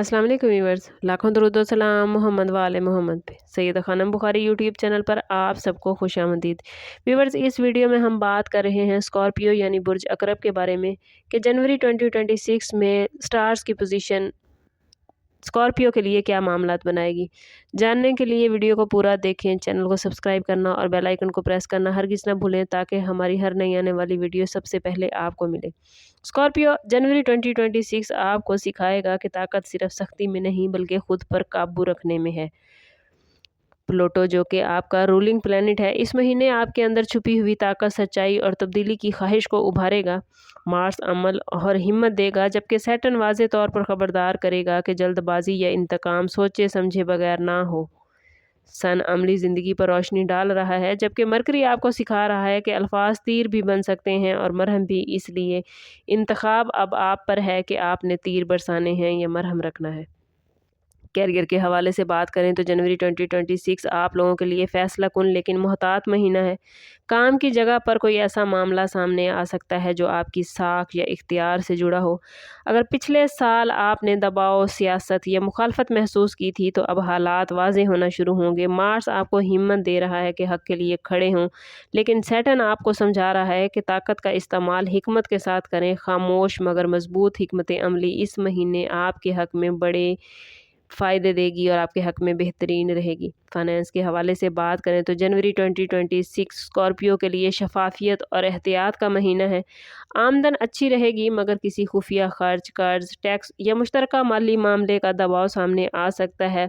अस्सलाम वालेकुम व्यूअर्स, लाखों दरूद व सलाम मोहम्मद वाले मोहम्मद पे। सैयदा खानम बुखारी यूट्यूब चैनल पर आप सबको खुशामदीद। व्यूअर्स, इस वीडियो में हम बात कर रहे हैं स्कॉर्पियो यानी बुर्ज अकरब के बारे में कि जनवरी 2026 में स्टार्स की पोजीशन स्कॉर्पियो के लिए क्या मामलात बनाएगी। जानने के लिए वीडियो को पूरा देखें, चैनल को सब्सक्राइब करना और बेल आइकन को प्रेस करना हरगिज़ ना भूलें ताकि हमारी हर नई आने वाली वीडियो सबसे पहले आपको मिले। स्कॉर्पियो जनवरी 2026 आपको सिखाएगा कि ताकत सिर्फ सख्ती में नहीं बल्कि खुद पर काबू रखने में है। प्लूटो, जो कि आपका रूलिंग प्लैनेट है, इस महीने आपके अंदर छुपी हुई ताकत, सच्चाई और तब्दीली की ख्वाहिश को उभारेगा। मार्स अमल और हिम्मत देगा, जबकि सैटर्न वाज़े तौर पर खबरदार करेगा कि जल्दबाजी या इंतकाम सोचे समझे बगैर ना हो। सन अमली ज़िंदगी पर रोशनी डाल रहा है, जबकि मरकरी आपको सिखा रहा है कि अल्फाज तीर भी बन सकते हैं और मरहम भी। इसलिए इंतखाब अब आप पर है कि आपने तीर बरसाने हैं या मरहम रखना है। कैरियर के हवाले से बात करें तो जनवरी 2026 आप लोगों के लिए फ़ैसला कुन लेकिन मोहतात महीना है। काम की जगह पर कोई ऐसा मामला सामने आ सकता है जो आपकी साख या इख्तियार से जुड़ा हो। अगर पिछले साल आपने दबाव, सियासत या मुखालफत महसूस की थी तो अब हालात वाज़ेह होना शुरू होंगे। मार्स आपको हिम्मत दे रहा है कि हक़ के लिए खड़े हों, लेकिन सैटर्न आपको समझा रहा है कि ताकत का इस्तेमाल हिकमत के साथ करें। खामोश मगर मजबूत हिकमत अमली इस महीने आपके हक़ में बड़े फ़ायदे देगी और आपके हक़ में बेहतरीन रहेगी। फ़ाइनेंस के हवाले से बात करें तो जनवरी 2026 स्कॉर्पियो के लिए शफ़ाफ़ियत और एहतियात का महीना है। आमदन अच्छी रहेगी मगर किसी खुफिया खर्च, कर्ज़, टैक्स या मुश्तरका माली मामले का दबाव सामने आ सकता है।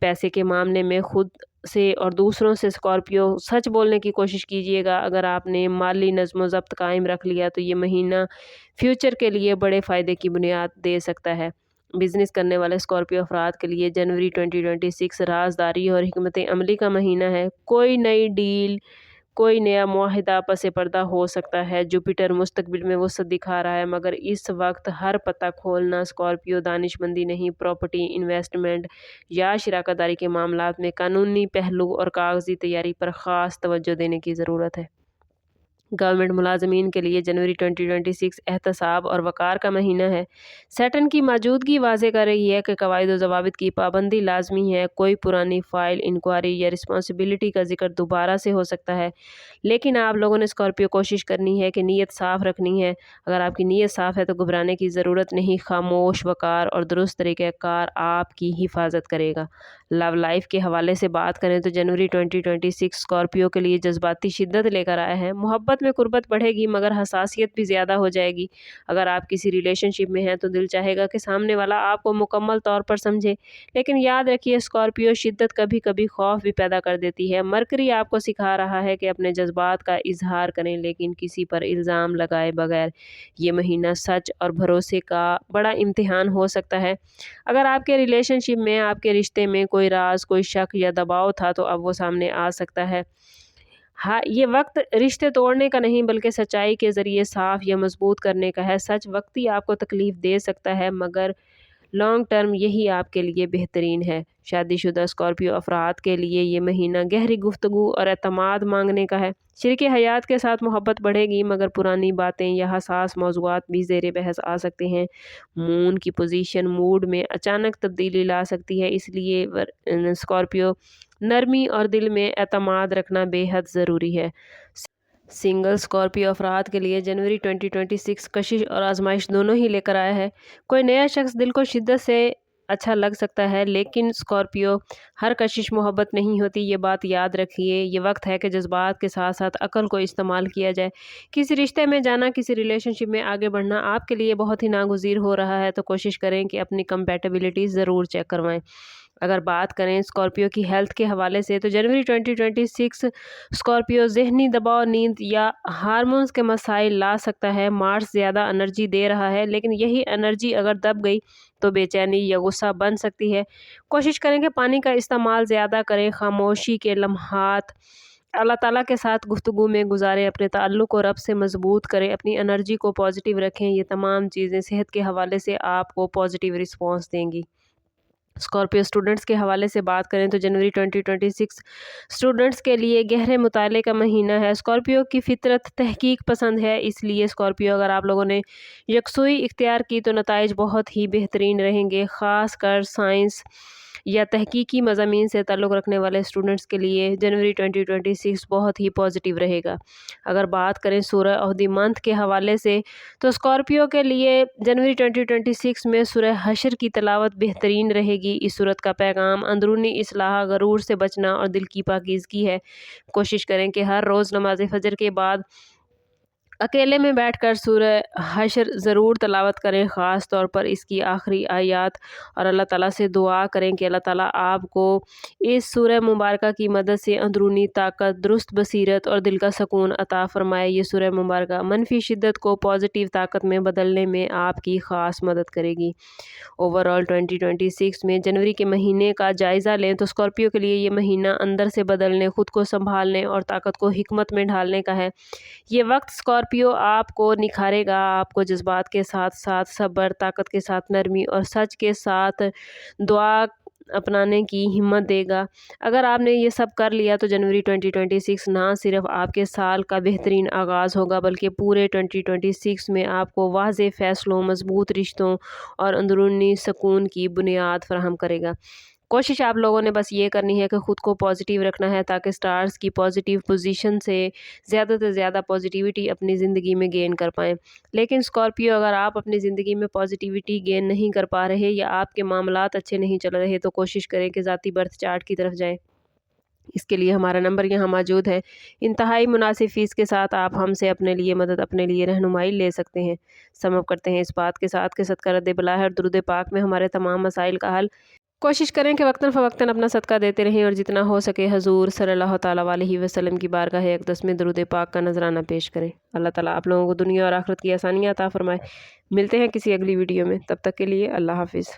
पैसे के मामले में खुद से और दूसरों से स्कॉर्पियो सच बोलने की कोशिश कीजिएगा। अगर आपने माली नज़्म व ज़ब्त कायम रख लिया तो ये महीना फ्यूचर के लिए बड़े फ़ायदे की बुनियाद दे सकता है। बिज़नेस करने वाले स्कॉर्पियो अफराद के लिए जनवरी 2026 राजदारी और हिकमत अमली का महीना है। कोई नई डील, कोई नया मुआहिदा पसे पर्दा हो सकता है। जुपिटर मुस्तकबिल में वसअत दिखा रहा है, मगर इस वक्त हर पता खोलना स्कॉर्पियो दानिशमंदी नहीं। प्रॉपर्टी, इन्वेस्टमेंट या शराकतदारी के मामलात में कानूनी पहलू और कागजी तैयारी पर ख़ास तवज्जो देने की ज़रूरत है। गवर्नमेंट मुलाजमीन के लिए जनवरी 2026 एहतसाब और वक़ार का महीना है। सैटर्न की मौजूदगी वाज़े कर रही है कि कवायद व ज़वाबित की पाबंदी लाजमी है। कोई पुरानी फ़ाइल, इंक्वायरी या रिस्पॉन्सिबिलिटी का जिक्र दोबारा से हो सकता है, लेकिन आप लोगों ने स्कॉर्पियो कोशिश करनी है कि नीयत साफ़ रखनी है। अगर आपकी नीयत साफ़ है तो घबराने की ज़रूरत नहीं। खामोश, वक़ार और दुरुस्त तरीक़ाकार आपकी हिफाजत करेगा। लव लाइफ़ के हवाले से बात करें तो जनवरी 2026 स्कॉर्पियो के लिए जज्बाती शिद्दत लेकर आया है। मोहब्बत में कुर्बत बढ़ेगी मगर हसासियत भी ज़्यादा हो जाएगी। अगर आप किसी रिलेशनशिप में हैं तो दिल चाहेगा कि सामने वाला आपको मुकम्मल तौर पर समझे, लेकिन याद रखिए स्कॉर्पियो शिद्दत कभी कभी खौफ भी पैदा कर देती है। मरकरी आपको सिखा रहा है कि अपने जज्बात का इजहार करें लेकिन किसी पर इल्ज़ाम लगाए बगैर। ये महीना सच और भरोसे का बड़ा इम्तिहान हो सकता है। अगर आपके रिलेशनशिप में, आपके रिश्ते में कोई राज, कोई शक या दबाव था तो अब वो सामने आ सकता है। हाँ, ये वक्त रिश्ते तोड़ने का नहीं बल्कि सच्चाई के ज़रिए साफ या मजबूत करने का है। सच वक्ती आपको तकलीफ़ दे सकता है मगर लॉन्ग टर्म यही आपके लिए बेहतरीन है। शादीशुदा स्कॉर्पियो अफराद के लिए ये महीना गहरी गुफ्तगू और एतमाद मांगने का है। शरीके हयात के साथ मोहब्बत बढ़ेगी मगर पुरानी बातें या हसास मौज़ूआत भी ज़ेर बहस आ सकते हैं। मून की पोजीशन मूड में अचानक तब्दीली ला सकती है, इसलिए स्कॉर्पियो नरमी और दिल में एतमाद रखना बेहद ज़रूरी है। सिंगल स्कॉर्पियो अफराद के लिए जनवरी 2026 कशिश और आजमाइश दोनों ही लेकर आया है। कोई नया शख्स दिल को शिद्दत से अच्छा लग सकता है, लेकिन स्कॉर्पियो हर कशिश मोहब्बत नहीं होती, ये बात याद रखिए। ये वक्त है कि जज्बात के साथ साथ अकल को इस्तेमाल किया जाए। किसी रिश्ते में जाना, किसी रिलेशनशिप में आगे बढ़ना आपके लिए बहुत ही नागुज़ीर हो रहा है तो कोशिश करें कि अपनी कंपैटिबिलिटी ज़रूर चेक करवाएं। अगर बात करें स्कॉर्पियो की हेल्थ के हवाले से तो जनवरी 2026 स्कॉर्पियो ज़हनी दबाव, नींद या हार्मोन्स के मसाइल ला सकता है। मार्स ज़्यादा एनर्जी दे रहा है, लेकिन यही एनर्जी अगर दब गई तो बेचैनी या गुस्सा बन सकती है। कोशिश करें कि पानी का इस्तेमाल ज़्यादा करें। खामोशी के लम्हात अल्लाह ताला के साथ गुफ्तगू में गुजारें। अपने ताल्लुक़ को रब से मजबूत करें। अपनी एनर्जी को पॉजिटिव रखें। ये तमाम चीज़ें सेहत के हवाले से आपको पॉजिटिव रिस्पॉन्स देंगी। स्कॉर्पियो स्टूडेंट्स के हवाले से बात करें तो जनवरी 2026 स्टूडेंट्स के लिए गहरे मुताले का महीना है। स्कॉर्पियो की फितरत तहकीक पसंद है, इसलिए स्कॉर्पियो अगर आप लोगों ने यकसुई इख्तियार की तो नताइज बहुत ही बेहतरीन रहेंगे। ख़ास कर साइंस या तहकीकी मज़ामीन से ताल्लुक़ रखने वाले स्टूडेंट्स के लिए जनवरी 2026 बहुत ही पॉजिटिव रहेगा। अगर बात करें सूरह ऑफ द मंथ के हवाले से तो स्कॉर्पियो के लिए जनवरी 2026 में सूरह हशर की तिलावत बेहतरीन रहेगी। इस सूरत का पैगाम अंदरूनी इस्लाह, गरूर से बचना और दिल की पाकीज़गी है। कोशिश करें कि हर रोज़ नमाज फजर के बाद अकेले में बैठकर सूरह हशर ज़रूर तलावत करें, ख़ास तौर पर इसकी आखिरी आयत, और अल्लाह ताला से दुआ करें कि अल्लाह ताला आपको इस सूरह मुबारक की मदद से अंदरूनी ताकत, दुरुस्त बसीरत और दिल का सुकून अता फ़रमाए। ये सूरह मुबारक मनफी शिद्दत को पॉजिटिव ताकत में बदलने में आपकी ख़ास मदद करेगी। ओवरऑल 2026 में जनवरी के महीने का जायज़ा लें तो स्कॉर्पियो के लिए ये महीना अंदर से बदलने, ख़ुद को संभालने और ताकत को हिकमत में ढालने का है। ये वक्त स्कॉर्पियो आपको निखारेगा, आपको जज्बात के साथ साथ सब्र, ताकत के साथ नरमी और सच के साथ दुआ अपनाने की हिम्मत देगा। अगर आपने ये सब कर लिया तो जनवरी 2026 ना सिर्फ आपके साल का बेहतरीन आगाज़ होगा, बल्कि पूरे 2026 में आपको वाज़ेह फ़ैसलों, मज़बूत रिश्तों और अंदरूनी सुकून की बुनियाद फ़राहम करेगा। कोशिश आप लोगों ने बस ये करनी है कि ख़ुद को पॉजिटिव रखना है, ताकि स्टार्स की पॉजिटिव पोजीशन से ज़्यादा से ज़्यादा पॉजिटिविटी अपनी ज़िंदगी में गेन कर पाएँ। लेकिन स्कॉर्पियो अगर आप अपनी ज़िंदगी में पॉजिटिविटी गेन नहीं कर पा रहे या आपके मामलात अच्छे नहीं चल रहे तो कोशिश करें कि ज़ाती बर्थ चार्ट की तरफ जाएँ। इसके लिए हमारा नंबर यहाँ मौजूद है। इंतहाई मुनासिब फ़ीस के साथ आप हमसे अपने लिए मदद, अपने लिए रहनुमाई ले सकते हैं। सम अप करते हैं इस बात के साथ कि सदका रद्द बला है और दुरूद पाक में हमारे तमाम मसाइल का हल। कोशिश करें कि वक्तन फ़वक्तन अपना सदका देते रहें और जितना हो सके हजूर सल्लल्लाहु ताला अलैहि वसल्लम की बारगाह अक़दस में दुरूद पाक का नजराना पेश करें। अल्लाह ताला आप लोगों को दुनिया और आखिरत की आसानियाँ अता फ़रमाए। मिलते हैं किसी अगली वीडियो में, तब तक के लिए अल्लाह हाफ़िज़।